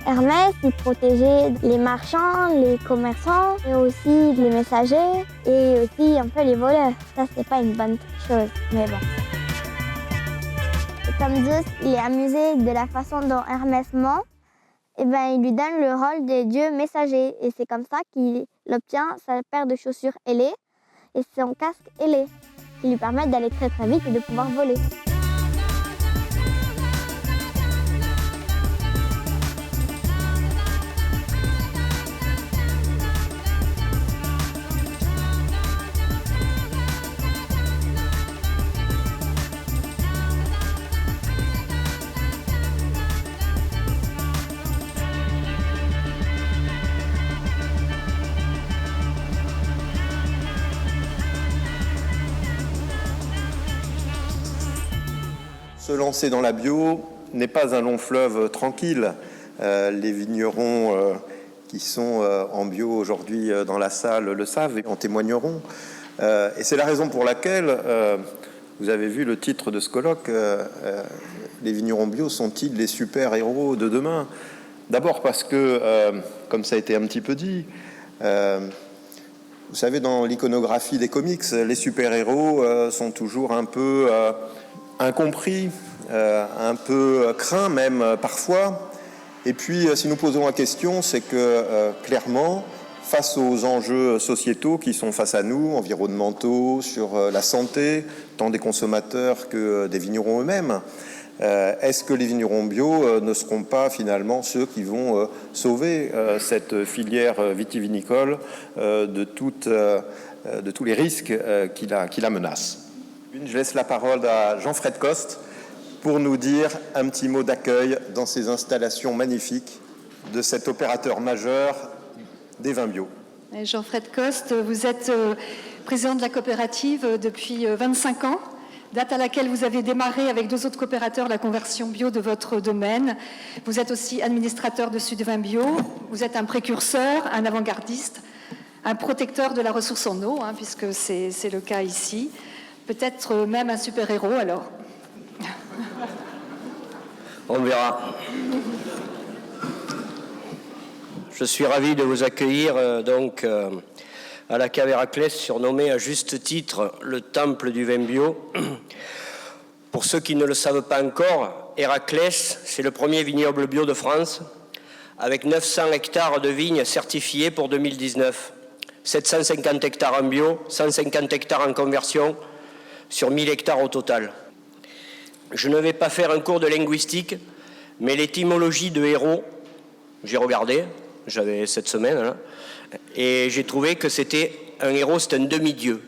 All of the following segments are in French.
Hermès, il protégeait les marchands, les commerçants et aussi les messagers et aussi un peu les voleurs. Ça, c'est pas une bonne chose, mais bon. Et comme Zeus, il est amusé de la façon dont Hermès ment, et il lui donne le rôle de dieu messager. Et c'est comme ça qu'il obtient sa paire de chaussures ailées et son casque ailé, qui lui permettent d'aller très très vite et de pouvoir voler. Se lancer dans la bio n'est pas un long fleuve tranquille. Les vignerons qui sont en bio aujourd'hui dans la salle le savent et en témoigneront. Et c'est la raison pour laquelle, vous avez vu le titre de ce colloque, les vignerons bio sont-ils les super-héros de demain? D'abord parce que, comme ça a été un petit peu dit, vous savez, dans l'iconographie des comics, les super-héros sont toujours un peu incompris, un peu craints même parfois. Et puis, si nous posons la question, c'est que clairement, face aux enjeux sociétaux qui sont face à nous, environnementaux, sur la santé, tant des consommateurs que des vignerons eux-mêmes, est-ce que les vignerons bio ne seront pas finalement ceux qui vont sauver cette filière vitivinicole de tous les risques qui la menacent? Je laisse la parole à Jean-Fred Coste pour nous dire un petit mot d'accueil dans ces installations magnifiques de cet opérateur majeur des vins bio. Jean-Fred Coste, vous êtes président de la coopérative depuis 25 ans, date à laquelle vous avez démarré avec 2 autres coopérateurs la conversion bio de votre domaine. Vous êtes aussi administrateur de Sud-Vin Bio, vous êtes un précurseur, un avant-gardiste, un protecteur de la ressource en eau, puisque c'est le cas ici. Peut-être même un super-héros, alors. On verra. Je suis ravi de vous accueillir à la cave Héraclès, surnommée à juste titre le temple du vin bio. Pour ceux qui ne le savent pas encore, Héraclès, c'est le premier vignoble bio de France, avec 900 hectares de vignes certifiées pour 2019. 750 hectares en bio, 150 hectares en conversion, sur 1000 hectares au total. Je ne vais pas faire un cours de linguistique, mais l'étymologie de héros, j'ai regardé, j'avais cette semaine, là, et j'ai trouvé que c'était un héros, c'est un demi-dieu.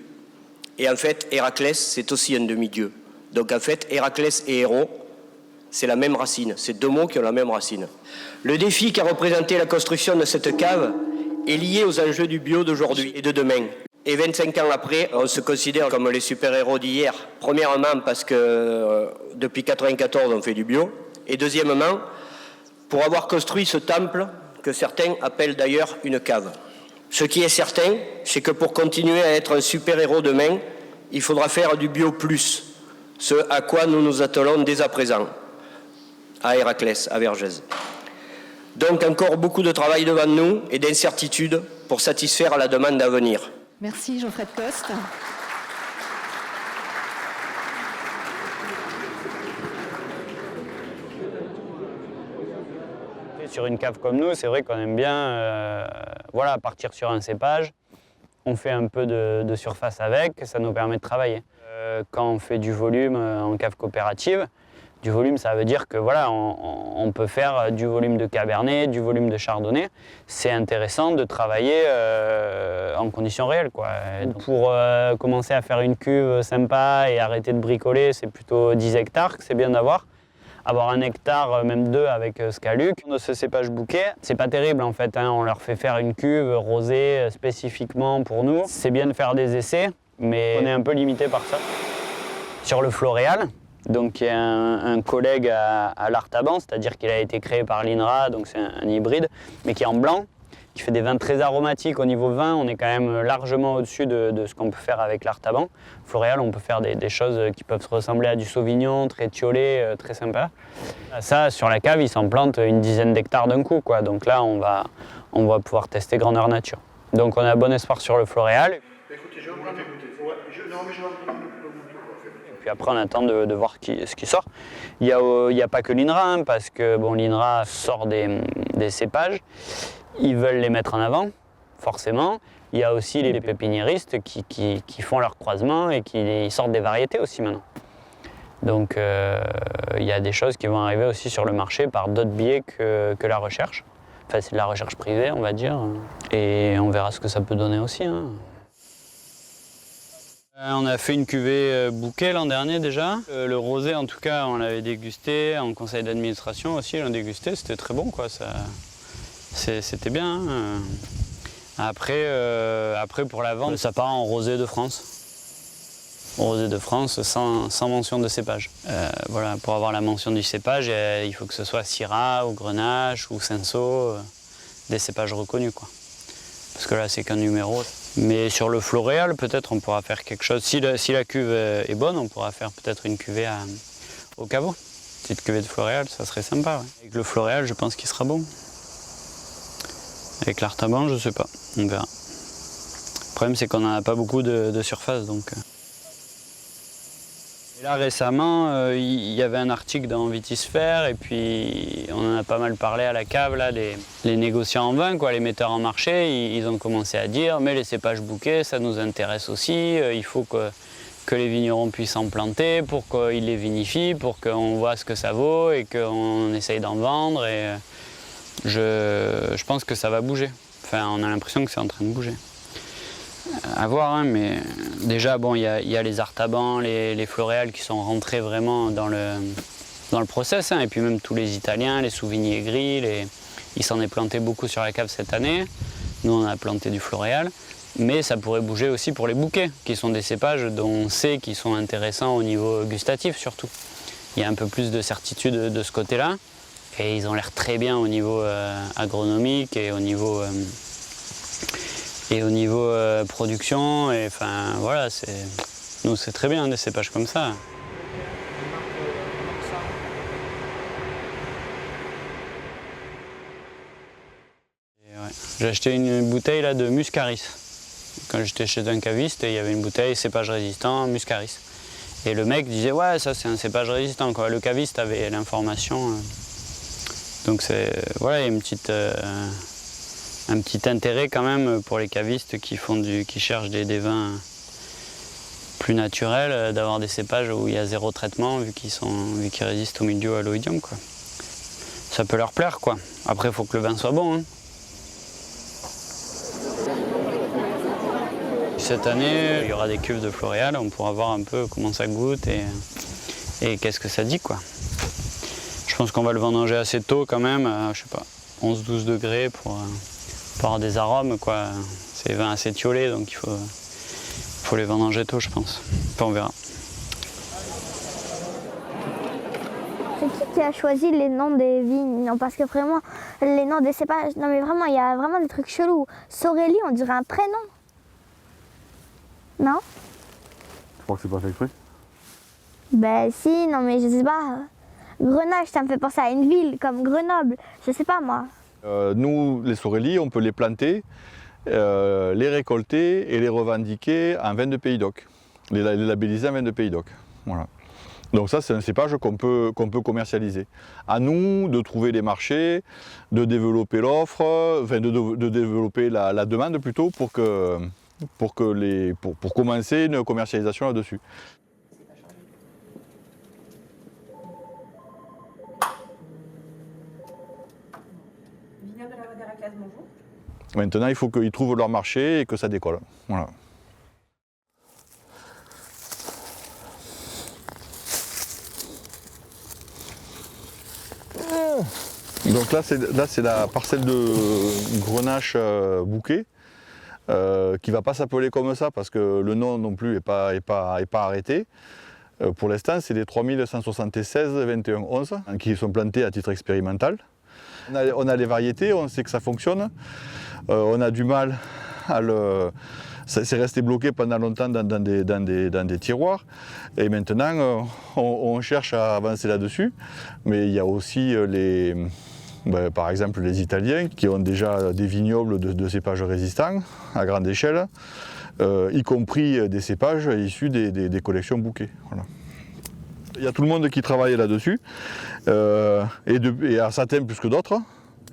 Et en fait, Héraclès, c'est aussi un demi-dieu. Donc en fait, Héraclès et héros, c'est la même racine, c'est 2 mots qui ont la même racine. Le défi qu'a représenté la construction de cette cave est lié aux enjeux du bio d'aujourd'hui et de demain. Et 25 ans après, on se considère comme les super-héros d'hier. Premièrement, parce que depuis 1994, on fait du bio. Et deuxièmement, pour avoir construit ce temple, que certains appellent d'ailleurs une cave. Ce qui est certain, c'est que pour continuer à être un super-héros demain, il faudra faire du bio plus. Ce à quoi nous nous attelons dès à présent, à Héraclès, à Vergès. Donc encore beaucoup de travail devant nous et d'incertitudes pour satisfaire à la demande à venir. Merci Jean-Fred Coste. Sur une cave comme nous, c'est vrai qu'on aime bien partir sur un cépage. On fait un peu de surface avec, ça nous permet de travailler. Quand on fait du volume en cave coopérative, du volume, ça veut dire que on peut faire du volume de Cabernet, du volume de Chardonnay. C'est intéressant de travailler en conditions réelles, quoi. Pour commencer à faire une cuve sympa et arrêter de bricoler, c'est plutôt 10 hectares que c'est bien d'avoir. Avoir 1 hectare, même 2 avec Scaluc. De ce cépage bouquet, c'est pas terrible en fait. On leur fait faire une cuve rosée spécifiquement pour nous. C'est bien de faire des essais, mais on est un peu limité par ça. Sur le floréal, donc il y a un collègue à l'Artaban, c'est-à-dire qu'il a été créé par l'INRA, donc c'est un hybride, mais qui est en blanc. qui fait des vins très aromatiques. Au niveau vin, on est quand même largement au-dessus de ce qu'on peut faire avec l'Artaban. Floréal, on peut faire des choses qui peuvent ressembler à du Sauvignon, très tiolé, très sympa. Ça, sur la cave, ils s'en plantent une dizaine d'hectares d'un coup, quoi. Donc là, on va pouvoir tester grandeur nature. Donc on a bon espoir sur le Floréal. Écoutez, je vais en prendre écouter. Ouais, non, mais je vais en prendre Et puis après, on attend de voir ce qui sort. Il n'y a pas que l'INRA, hein, parce que bon, l'INRA sort des cépages. Ils veulent les mettre en avant, forcément. Il y a aussi les pépiniéristes qui font leur croisement et qui sortent des variétés aussi maintenant. Donc il y a des choses qui vont arriver aussi sur le marché par d'autres biais que la recherche. Enfin, c'est de la recherche privée, on va dire. Et on verra ce que ça peut donner aussi, hein. On a fait une cuvée bouquet l'an dernier déjà. Le rosé, en tout cas, on l'avait dégusté. En conseil d'administration aussi, on l'a dégusté. C'était très bon, quoi. C'était bien, hein. Après, pour la vente, ça part en rosé de France. Rosé de France sans mention de cépage. Voilà, pour avoir la mention du cépage, il faut que ce soit Syrah ou Grenache ou Cinsault, des cépages reconnus, quoi. Parce que là, c'est qu'un numéro. Mais sur le Floréal, peut-être on pourra faire quelque chose. Si la cuve est bonne, on pourra faire peut-être une cuvée au caveau. Petite cuvée de Floréal, ça serait sympa. Ouais. Avec le Floréal, je pense qu'il sera bon. Avec l'Artaban, je sais pas. On verra. Le problème, c'est qu'on n'a pas beaucoup de surface, donc. Et là, récemment, il y avait un article dans Vitisphère, et puis on en a pas mal parlé à la cave, là, les négociants en vin, quoi, les metteurs en marché, ils ont commencé à dire, mais les cépages bouquets, ça nous intéresse aussi, il faut que les vignerons puissent en planter pour qu'ils les vinifient, pour qu'on voit ce que ça vaut et qu'on essaye d'en vendre. Et je pense que ça va bouger. Enfin, on a l'impression que c'est en train de bouger. À voir, hein, mais déjà, bon, il y a les Artaban, les Floréal qui sont rentrés vraiment dans le process, hein, et puis même tous les Italiens, les Souvigny Gris, il s'en est planté beaucoup sur la cave cette année. Nous, on a planté du Floréal, mais ça pourrait bouger aussi pour les bouquets, qui sont des cépages dont on sait qu'ils sont intéressants au niveau gustatif surtout. Il y a un peu plus de certitude de ce côté-là, et ils ont l'air très bien au niveau agronomique et au niveau production, et enfin voilà, nous c'est très bien des cépages comme ça. Ouais. J'ai acheté une bouteille là, de Muscaris. Quand j'étais chez un caviste, il y avait une bouteille cépage résistant Muscaris. Et le mec disait ouais, ça c'est un cépage résistant, quoi. Le caviste avait l'information. Donc voilà, il y a un petit intérêt quand même pour les cavistes qui cherchent des vins plus naturels, d'avoir des cépages où il y a zéro traitement vu qu'ils résistent au milieu à l'oïdium, quoi. Ça peut leur plaire, quoi. Après, il faut que le vin soit bon, hein. Cette année, il y aura des cuves de Floréal, on pourra voir un peu comment ça goûte et qu'est-ce que ça dit, quoi. Je pense qu'on va le vendanger assez tôt quand même, à, je sais pas, 11-12 degrés pour avoir des arômes, quoi. C'est des vins assez tiolés, donc il faut les vendanger tôt, je pense. Enfin, on verra. C'est qui a choisi les noms des vignes? Non, parce que vraiment, les noms des cépages, non mais vraiment, il y a vraiment des trucs chelous. Sorelli, on dirait un prénom. Non? Je crois que c'est pas fait exprès. Ben si, non mais je sais pas. Grenache, ça me fait penser à une ville comme Grenoble. Je sais pas moi. Nous, les Sorelli, on peut les planter, les récolter et les revendiquer en vin de Pays d'Oc. Les labelliser en vin de Pays d'Oc. Voilà. Donc ça, c'est un cépage qu'on peut commercialiser. À nous de trouver les marchés, de développer l'offre, enfin de développer la demande plutôt pour commencer une commercialisation là-dessus. Maintenant, il faut qu'ils trouvent leur marché et que ça décolle. Voilà. Donc là, c'est la parcelle de Grenache bouquet qui ne va pas s'appeler comme ça parce que le nom non plus n'est pas arrêté. Pour l'instant, c'est les 3176 21 11 qui sont plantés à titre expérimental. On a les variétés, on sait que ça fonctionne. On a du mal à le... Ça s'est resté bloqué pendant longtemps dans des tiroirs. Et maintenant, on cherche à avancer là-dessus. Mais il y a aussi par exemple les Italiens qui ont déjà des vignobles de cépages résistants à grande échelle, y compris des cépages issus des collections bouquets. Voilà. Il y a tout le monde qui travaille là-dessus, et à certains plus que d'autres,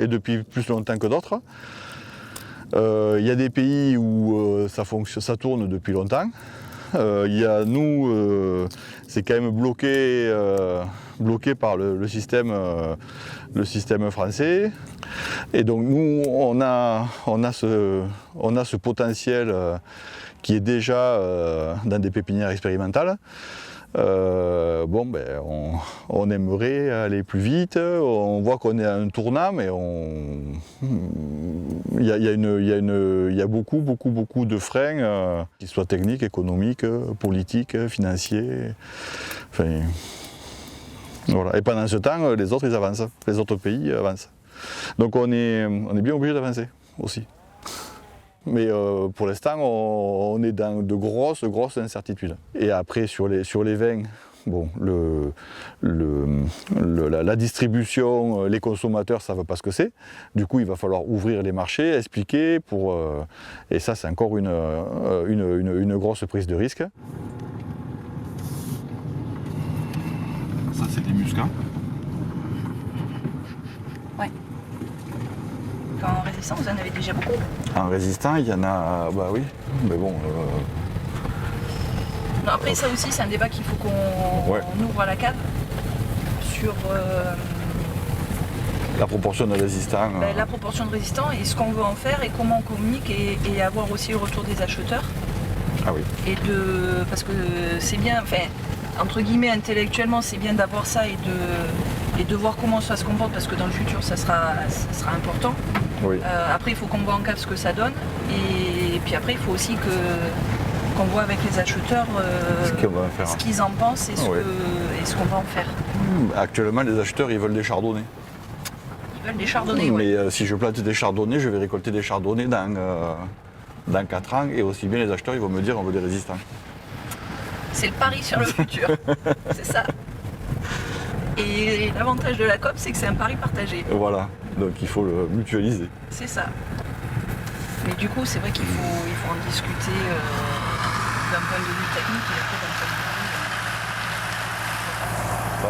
et depuis plus longtemps que d'autres. Il y a des pays où ça tourne depuis longtemps. Il y a nous, c'est quand même bloqué par le système français. Et donc nous, on a ce potentiel qui est déjà dans des pépinières expérimentales. On aimerait aller plus vite, on voit qu'on est à un tournant, mais il y a beaucoup de freins, qu'ils soient techniques, économiques, politiques, financiers. Enfin, voilà. Et pendant ce temps, les autres, ils avancent, les autres pays avancent. Donc on est bien obligé d'avancer aussi. Mais pour l'instant, on est dans de grosses incertitudes. Et après, sur les vins, bon, la distribution, les consommateurs ne savent pas ce que c'est. Du coup, il va falloir ouvrir les marchés, expliquer. Et ça, c'est encore une grosse prise de risque. Ça, c'est des muscats. Ouais. En résistant, vous en avez déjà beaucoup? En résistant, il y en a, bah oui, mais bon. Non, après, ça aussi, c'est un débat qu'il faut qu'on ouvre à la cave sur la proportion de résistants. La proportion de résistants et ce qu'on veut en faire et comment on communique et avoir aussi le retour des acheteurs. Ah oui. Parce que c'est bien, enfin, entre guillemets, intellectuellement, c'est bien d'avoir ça et de voir comment ça se comporte parce que dans le futur, ça sera important. Oui. Après, il faut qu'on voit en cave ce que ça donne et puis après, il faut aussi qu'on voit avec les acheteurs ce qu'ils en pensent et ce qu'on va en faire. Actuellement, les acheteurs, ils veulent des chardonnays. Ils veulent des chardonnays, mais si je plante des chardonnays, je vais récolter des chardonnays dans 4 ans et aussi bien les acheteurs, ils vont me dire on veut des résistants. C'est le pari sur le futur, c'est ça. Et l'avantage de la COP, c'est que c'est un pari partagé. Voilà, donc il faut le mutualiser. C'est ça. Mais du coup, c'est vrai qu'il faut en discuter d'un point de vue technique et après d'un point de vue... Ça.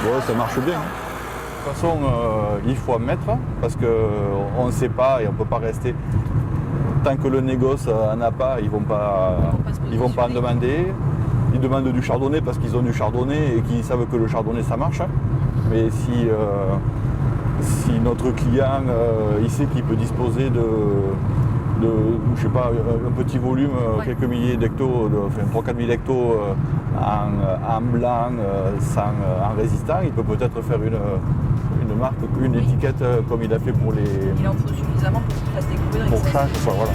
Ouais, ça marche bien. De toute façon, il faut en mettre parce qu'on ne sait pas et on ne peut pas rester. Tant que le négoce n'en a pas, ils ne vont pas en demander. Ils demandent du chardonnay parce qu'ils ont du chardonnay et qu'ils savent que le chardonnay ça marche. Mais si notre client il sait qu'il peut disposer de je sais pas, un petit volume, quelques milliers d'hectos, enfin 3-4 000 hectos en blanc, en résistant, il peut peut-être faire une marque, une étiquette comme il a fait pour les... Il en faut suffisamment pour qu'il fasse découvrir. Pour ça, voilà.